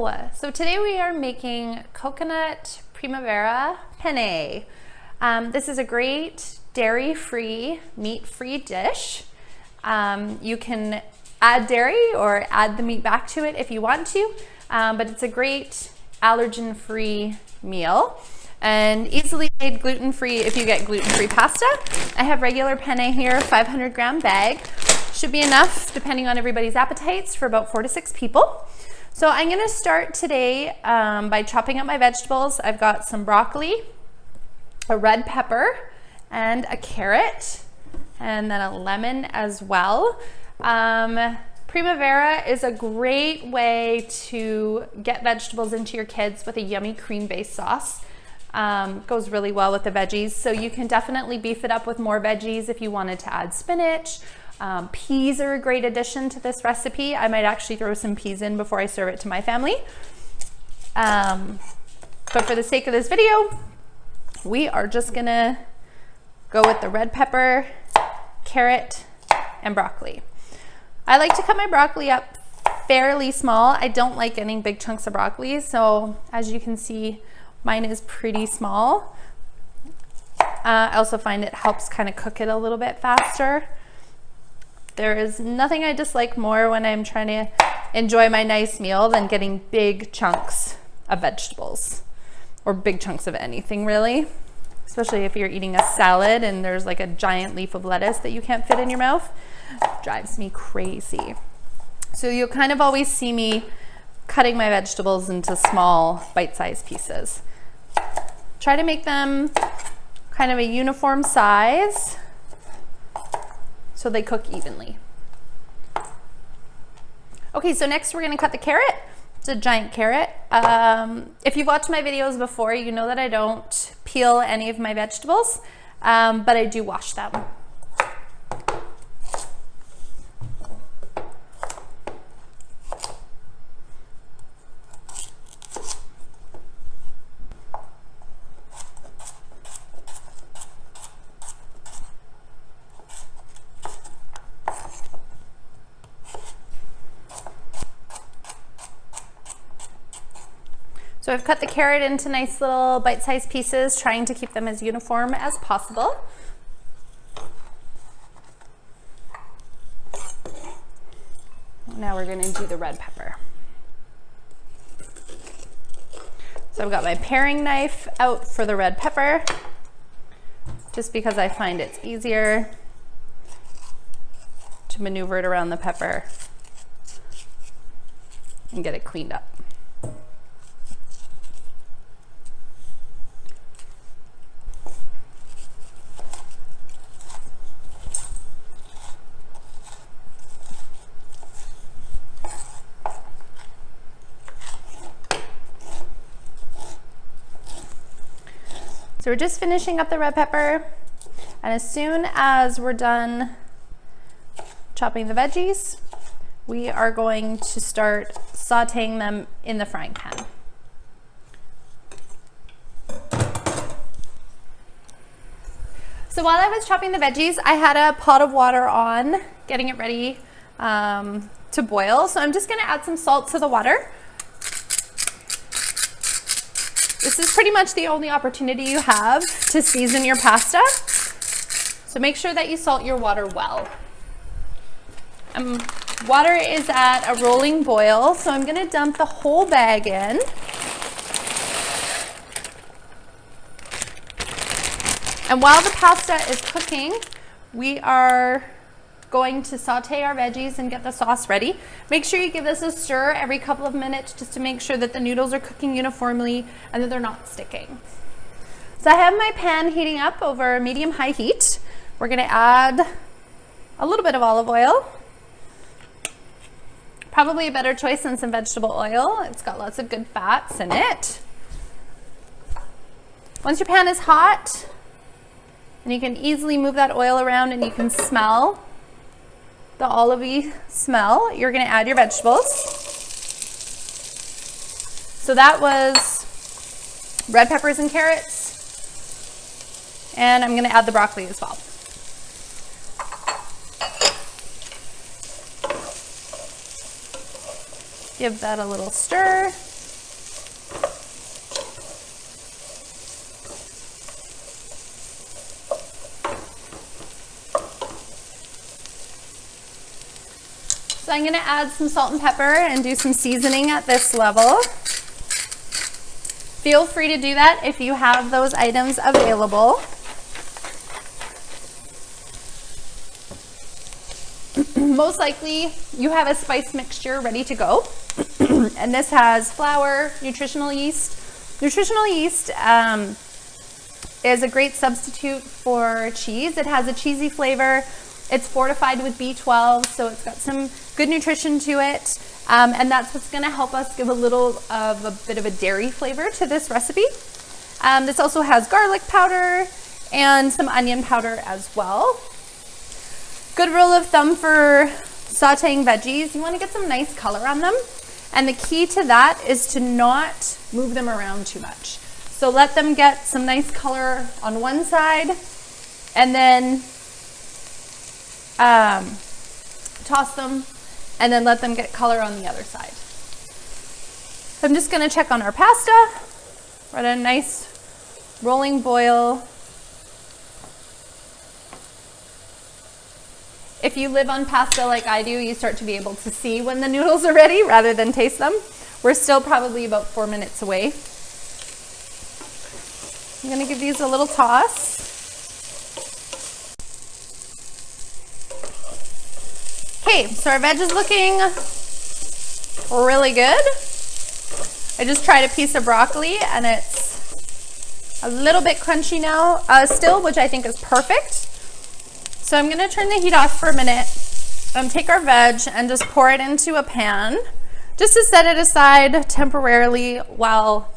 Hello! So today we are making coconut Primavera penne. This is a great dairy-free, meat-free dish. You can add dairy or add the meat back to it if you want to, but it's a great allergen-free meal and easily made gluten-free if you get gluten-free pasta. I have regular penne here, 500 gram bag. Should be enough, depending on everybody's appetites, for about 4 to 6 people. So I'm gonna start today by chopping up my vegetables. I've got some broccoli, a red pepper, and a carrot, and then a lemon as well. Primavera is a great way to get vegetables into your kids with a yummy cream-based sauce. Goes really well with the veggies, so you can definitely beef it up with more veggies if you wanted to add spinach. Peas are a great addition to this recipe. I might actually throw some peas in before I serve it to my family. But for the sake of this video, we are just gonna go with the red pepper, carrot, and broccoli. I like to cut my broccoli up fairly small. I don't like getting big chunks of broccoli, so as you can see, mine is pretty small. I also find it helps kind of cook it a little bit faster. There is nothing I dislike more when I'm trying to enjoy my nice meal than getting big chunks of vegetables, or big chunks of anything really, especially if you're eating a salad and there's like a giant leaf of lettuce that you can't fit in your mouth. It drives me crazy. So you'll kind of always see me cutting my vegetables into small bite-sized pieces. Try to make them kind of a uniform size so they cook evenly. Okay, so next we're gonna cut the carrot. It's a giant carrot. If you've watched my videos before, you know that I don't peel any of my vegetables, but I do wash them. So I've cut the carrot into nice little bite-sized pieces, trying to keep them as uniform as possible. Now we're going to do the red pepper. So I've got my paring knife out for the red pepper, just because I find it's easier to maneuver it around the pepper and get it cleaned up. So we're just finishing up the red pepper, and as soon as we're done chopping the veggies, we are going to start sauteing them in the frying pan. So while I was chopping the veggies, I had a pot of water on, getting it ready to boil. So I'm just gonna add some salt to the water. This is pretty much the only opportunity you have to season your pasta, so make sure that you salt your water well. Water is at a rolling boil, so I'm gonna dump the whole bag in. And while the pasta is cooking, we are going to saute our veggies and get the sauce ready. Make sure you give this a stir every couple of minutes just to make sure that the noodles are cooking uniformly and that they're not sticking. So I have my pan heating up over medium-high heat. We're gonna add a little bit of olive oil. Probably a better choice than some vegetable oil. It's got lots of good fats in it. Once your pan is hot, and you can easily move that oil around and you can smell the olivey smell, you're gonna add your vegetables. So that was red peppers and carrots, and I'm gonna add the broccoli as well. Give that a little stir. So I'm gonna add some salt and pepper and do some seasoning at this level. Feel free to do that if you have those items available. Most likely you have a spice mixture ready to go. And this has flour, nutritional yeast. Nutritional yeast is a great substitute for cheese. It has a cheesy flavor. It's fortified with B12, so it's got some good nutrition to it. And that's what's gonna help us give a little of a bit of a dairy flavor to this recipe. This also has garlic powder and some onion powder as well. Good rule of thumb for sauteing veggies, you wanna get some nice color on them. And the key to that is to not move them around too much. So let them get some nice color on one side and then toss them and then let them get color on the other side. I'm just gonna check on our pasta. We're at a nice rolling boil. If you live on pasta like I do, you start to be able to see when the noodles are ready rather than taste them. We're still probably about 4 minutes away. I'm gonna give these a little toss. Okay, so our veg is looking really good. I just tried a piece of broccoli and it's a little bit crunchy now still, which I think is perfect. So I'm gonna turn the heat off for a minute and take our veg and just pour it into a pan, just to set it aside temporarily while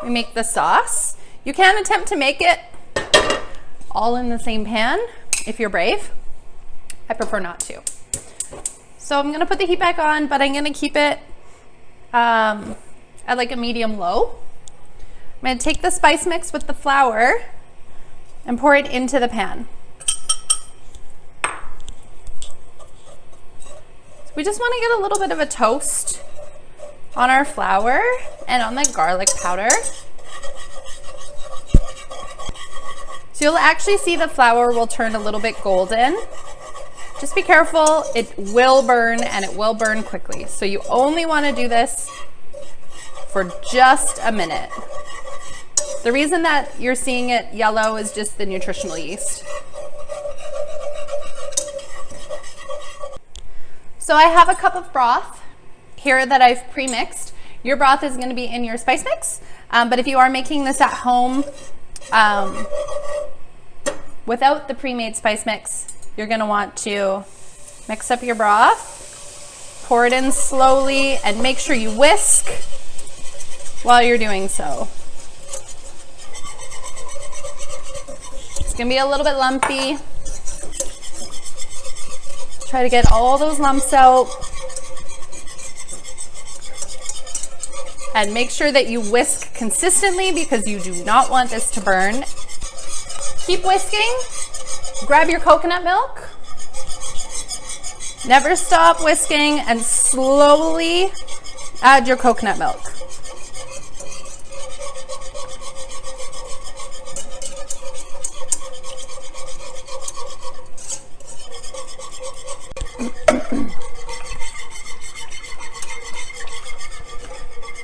we make the sauce. You can attempt to make it all in the same pan if you're brave. I prefer not to. So I'm gonna put the heat back on, but I'm gonna keep it at like a medium low. I'm gonna take the spice mix with the flour and pour it into the pan. We just want to get a little bit of a toast on our flour and on the garlic powder. So you'll actually see the flour will turn a little bit golden. Just be careful, it will burn and it will burn quickly. So you only want to do this for just a minute. The reason that you're seeing it yellow is just the nutritional yeast. So I have a cup of broth here that I've pre-mixed. Your broth is going to be in your spice mix, but if you are making this at home without the pre-made spice mix, you're going to want to mix up your broth, pour it in slowly, and make sure you whisk while you're doing so. It's going to be a little bit lumpy. Try to get all those lumps out. And make sure that you whisk consistently because you do not want this to burn. Keep whisking. Grab your coconut milk. Never stop whisking and slowly add your coconut milk.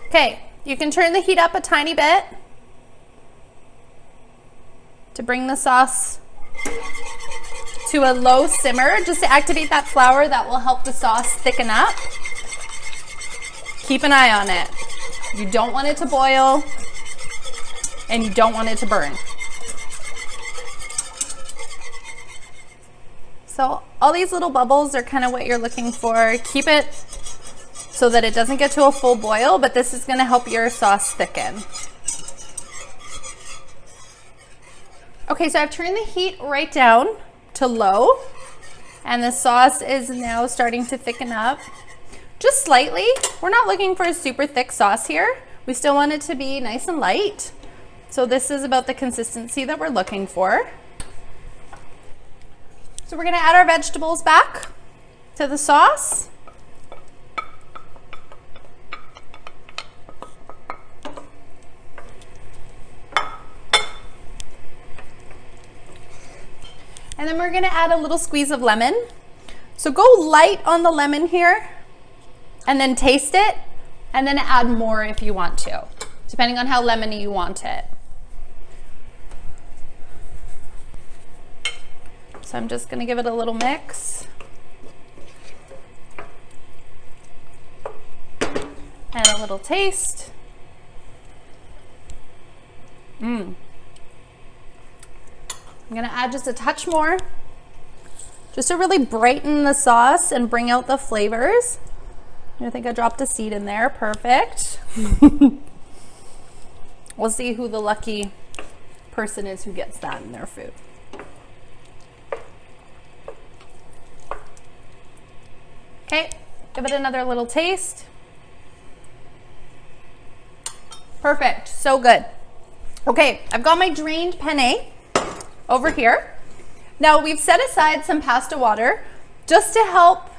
Okay, you can turn the heat up a tiny bit to bring the sauce to a low simmer, just to activate that flour that will help the sauce thicken up. Keep an eye on it. You don't want it to boil and you don't want it to burn. So all these little bubbles are kind of what you're looking for. Keep it so that it doesn't get to a full boil, but this is going to help your sauce thicken. Okay, so I've turned the heat right down to low, and the sauce is now starting to thicken up just slightly. We're not looking for a super thick sauce here. We still want it to be nice and light. So this is about the consistency that we're looking for. So we're going to add our vegetables back to the sauce. And then we're going to add a little squeeze of lemon. So go light on the lemon here and then taste it and then add more if you want to, depending on how lemony you want it. So I'm just gonna give it a little mix. And a little taste. I'm gonna add just a touch more, just to really brighten the sauce and bring out the flavors. I think I dropped a seed in there, perfect. We'll see who the lucky person is who gets that in their food. Okay, give it another little taste. Perfect, so good. Okay, I've got my drained penne over here. Now we've set aside some pasta water just to help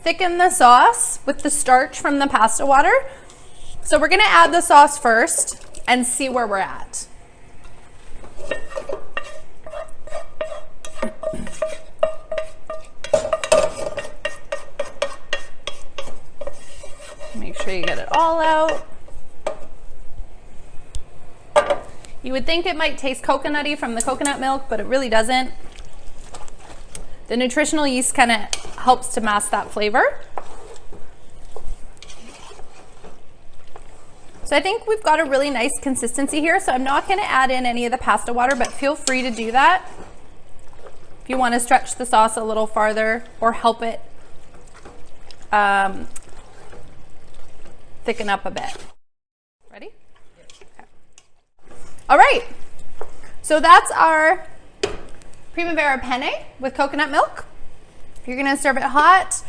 thicken the sauce with the starch from the pasta water. So we're gonna add the sauce first and see where we're at. Make sure you get it all out. You would think it might taste coconutty from the coconut milk, but it really doesn't. The nutritional yeast kind of helps to mask that flavor. So I think we've got a really nice consistency here. So I'm not going to add in any of the pasta water, but feel free to do that if you want to stretch the sauce a little farther or help it thicken up a bit. Ready? Okay. All right. So that's our Primavera penne with coconut milk. You're going to serve it hot,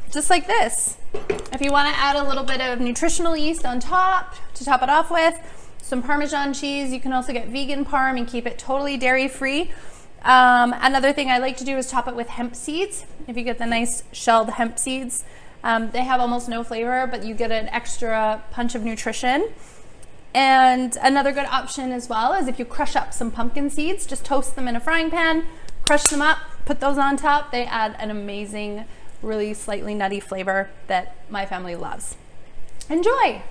just like this. If you want to add a little bit of nutritional yeast on top to top it off with, some Parmesan cheese. You can also get vegan parm and keep it totally dairy-free. Another thing I like to do is top it with hemp seeds. If you get the nice shelled hemp seeds, they have almost no flavor, but you get an extra punch of nutrition. And another good option as well is if you crush up some pumpkin seeds, just toast them in a frying pan, crush them up, put those on top. They add an amazing, really slightly nutty flavor that my family loves. Enjoy!